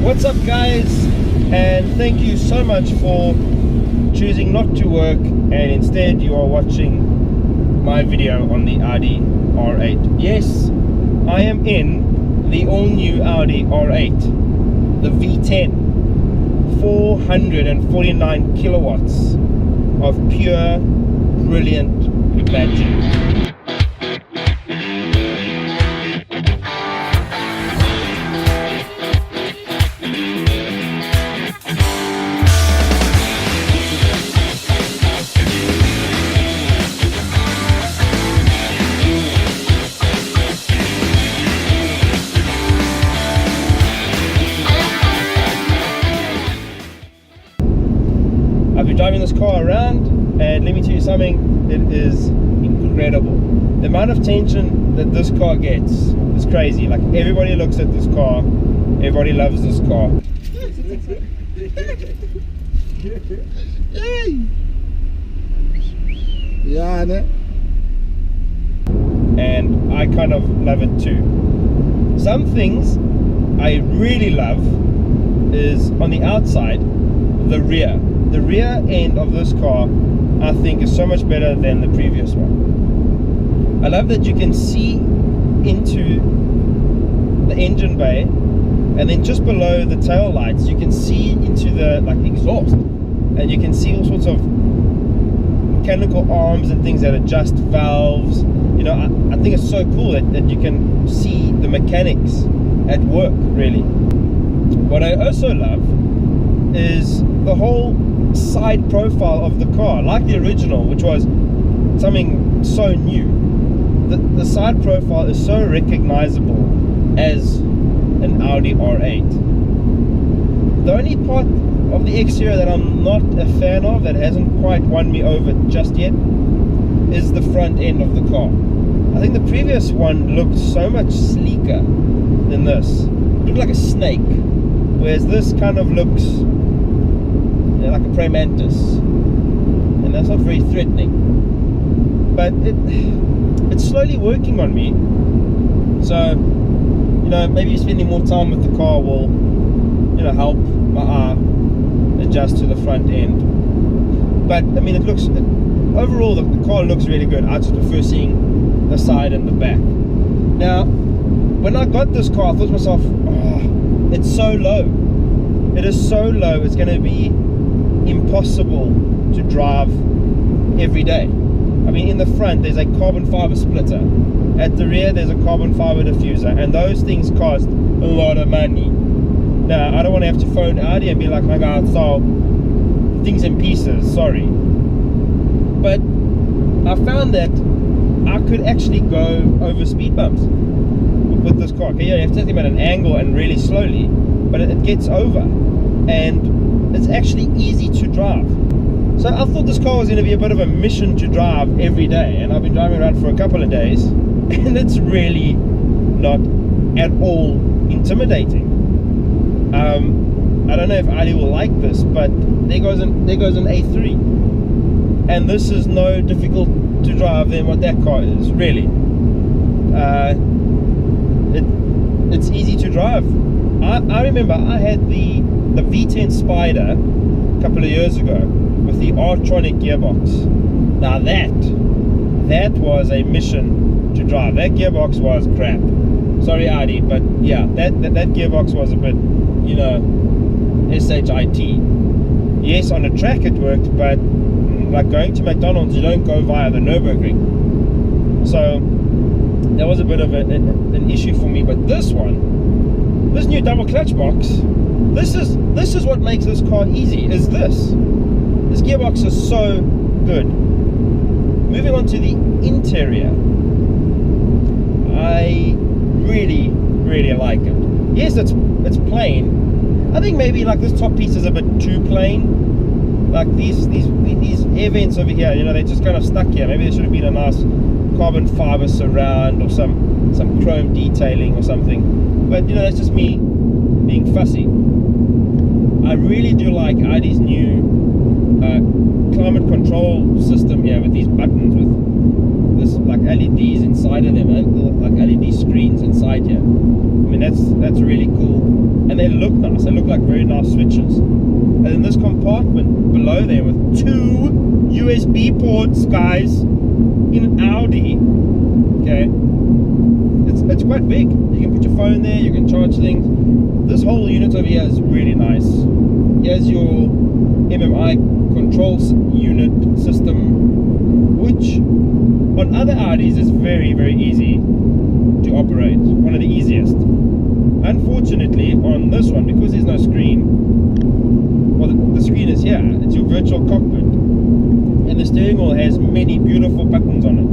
What's up guys, and thank you so much for choosing not to work and instead you are watching my video on the Audi R8. Yes, I am in the all-new Audi R8, the V10, 449 kilowatts of pure, brilliant magic. I've been driving this car around, and let me tell you something, it is incredible. The amount of attention that this car gets is crazy. Like, everybody looks at this car, everybody loves this car. And I kind of love it too. Some things I really love is on the outside, the rear. The rear end of this car, I think, is so much better than the previous one. I love that you can see into the engine bay, and then just below the tail lights you can see into the exhaust, and you can see all sorts of mechanical arms and things that adjust valves. You know, I think it's so cool that you can see the mechanics at work, really. What I also love is the whole side profile of the car, like the original, which was something so new. The side profile is so recognizable as an Audi R8. The only part of the exterior that I'm not a fan of, that hasn't quite won me over just yet, is the front end of the car. I think the previous one looked so much sleeker than this. It looked like a snake, whereas this kind of looks like a praying mantis, and that's not very threatening. But it's slowly working on me. So, you know, maybe spending more time with the car will, you know, help my eye adjust to the front end. But I mean, it looks, overall the car looks really good. I just prefer seeing the side and the back. Now, when I got this car, I thought to myself, oh, it's so low. It is so low, it's going to be impossible to drive every day. I mean, in the front there's a carbon fiber splitter, at the rear there's a carbon fiber diffuser, and those things cost a lot of money. Now, I don't want to have to phone Audi and be like, my God, so things in pieces, sorry. But I found that I could actually go over speed bumps with this car. Okay, yeah, you have to take them at an angle and really slowly, but it gets over, and it's actually easy to drive. So I thought this car was going to be a bit of a mission to drive every day, and I've been driving around for a couple of days, and it's really not at all intimidating. I don't know if Ali will like this, but there goes an A3, and this is no difficult to drive than what that car is, really. It's easy to drive. I remember I had the V10 Spider a couple of years ago with the R8 gearbox. Now that was a mission to drive. That gearbox was crap. Sorry Audi, but yeah, that gearbox was a bit, you know, shit. Yes, on a track it worked, but like going to McDonald's, you don't go via the Nürburgring. So that was a bit of an issue for me. But this new double clutch box, this is what makes this car easy. Is this gearbox is so good. Moving on to the interior, I really like it. Yes, it's plain. I think maybe like this top piece is a bit too plain. Like these air vents over here, you know, they're just kind of stuck here. Maybe there should have been a nice carbon fiber surround or some chrome detailing or something. But you know, that's just me being fussy. I really do like Audi's new climate control system here with these buttons with this like LEDs inside of them, like LED screens inside here. I mean, that's really cool, and they look nice. They look like very nice switches. And then this compartment below there with 2 USB ports, guys, in an Audi. Okay, it's quite big. You can put your phone there, you can charge things. This whole unit over here is really nice. Here's your MMI control unit system, which on other Audis is very, very easy to operate. One of the easiest. Unfortunately, on this one, because there's no screen, well, the screen is here. It's your virtual cockpit. And the steering wheel has many beautiful buttons on it.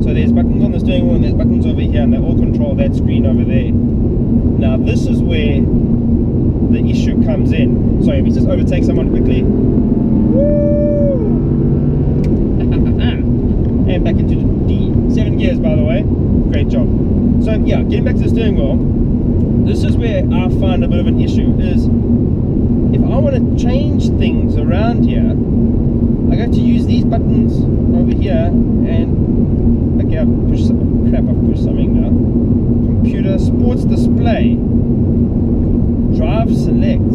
So there's buttons on the steering wheel and there's buttons over here, and they all control that screen over there. Now this is where the issue comes in. Sorry, let me just overtake someone quickly. Woo! And back into the 7 gears, by the way. Great job. So yeah, getting back to the steering wheel, this is where I find a bit of an issue, is if I want to change things around here, I got to use these buttons over here, and okay, I've pushed some crap, I've pushed something now. Computer, sports display, drive select.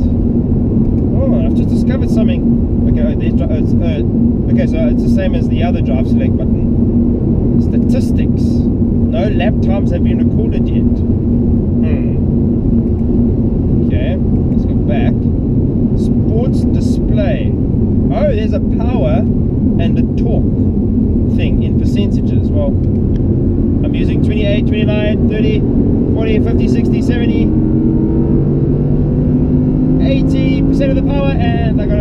Oh, I've just discovered something. Okay, okay, so it's the same as the other drive select button. Statistics. No lap times have been recorded yet. Okay, let's go back. Sports display. Oh, there's a power and a torque thing in percentages. Well, I'm using 28, 29, 30, 40, 50, 60, 70, 80% of the power, and I got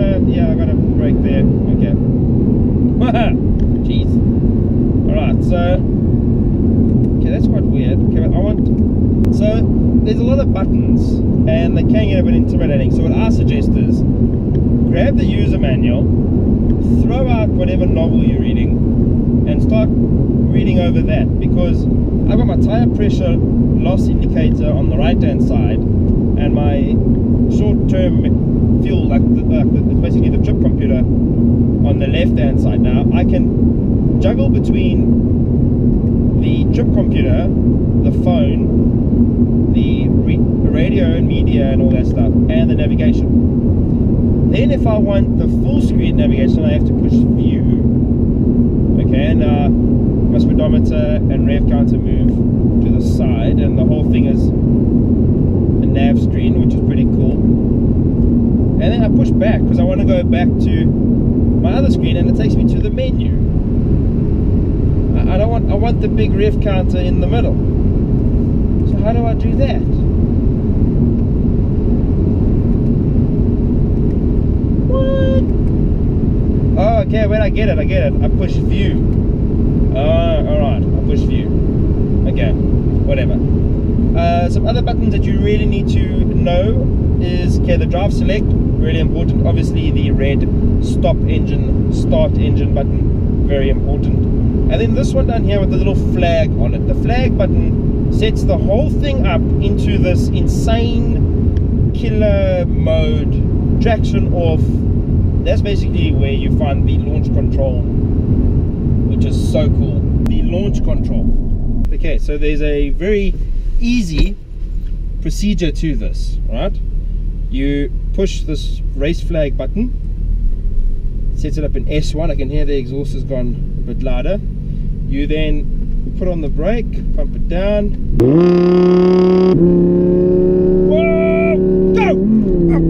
a brake there. Okay. Jeez. Alright, so okay, that's quite weird. Okay, but so there's a lot of buttons and they can get a bit intimidating. So what I suggest is grab the user manual, throw out whatever novel you're reading, and start reading over that, because I've got my tire pressure loss indicator on the right hand side and my short-term fuel, it's basically the trip computer, on the left hand side. Now I can juggle between the trip computer, the phone, the radio and media and all that stuff, and the navigation. Then if I want the full screen navigation, I have to push view. Okay, now my speedometer and rev counter move to the side, and the whole thing is a nav screen, which is pretty cool. And then I push back because I want to go back to my other screen, and it takes me to the menu. I want the big rev counter in the middle. So how do I do that? What? Oh, okay, wait, I get it. I push view. Alright, I push view. Okay, whatever. Some other buttons that you really need to know is, okay, the drive select, really important. Obviously the red stop engine, start engine button, very important. And then this one down here with the little flag on it. The flag button sets the whole thing up into this insane killer mode, traction off. That's basically where you find the launch control, which is so cool. The launch control. Okay, so there's a very easy procedure to this, right? You push this race flag button, sets it up in S1. I can hear the exhaust has gone a bit louder. You then put on the brake, pump it down. Whoa! Go! Up!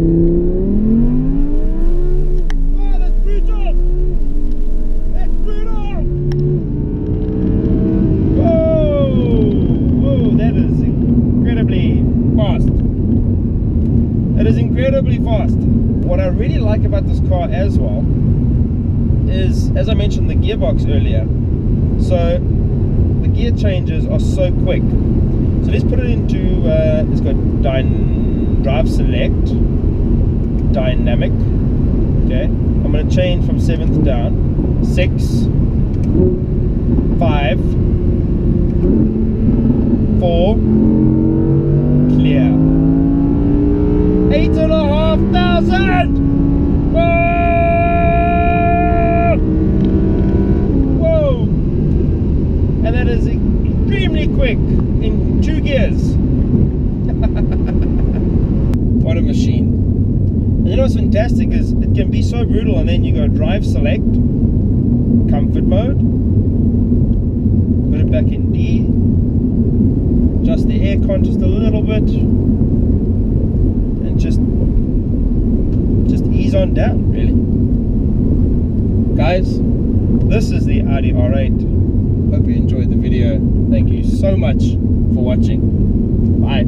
Oh, that's brutal! That's brutal! Whoa! That is incredibly fast. That is incredibly fast. What I really like about this car as well is, as I mentioned, the gearbox earlier. So the gear changes are so quick. So let's put it into let's go drive select, dynamic. Okay, I'm going to change from 7th down. 6, 5, 4, clear. 8,500. What a machine. And you know what's fantastic is it can be so brutal, and then you go drive select, comfort mode, put it back in D, adjust the aircon just a little bit, and just ease on down, really. Guys, this is the Audi R8. Hope you enjoyed the video. Thank you so much for watching. Bye.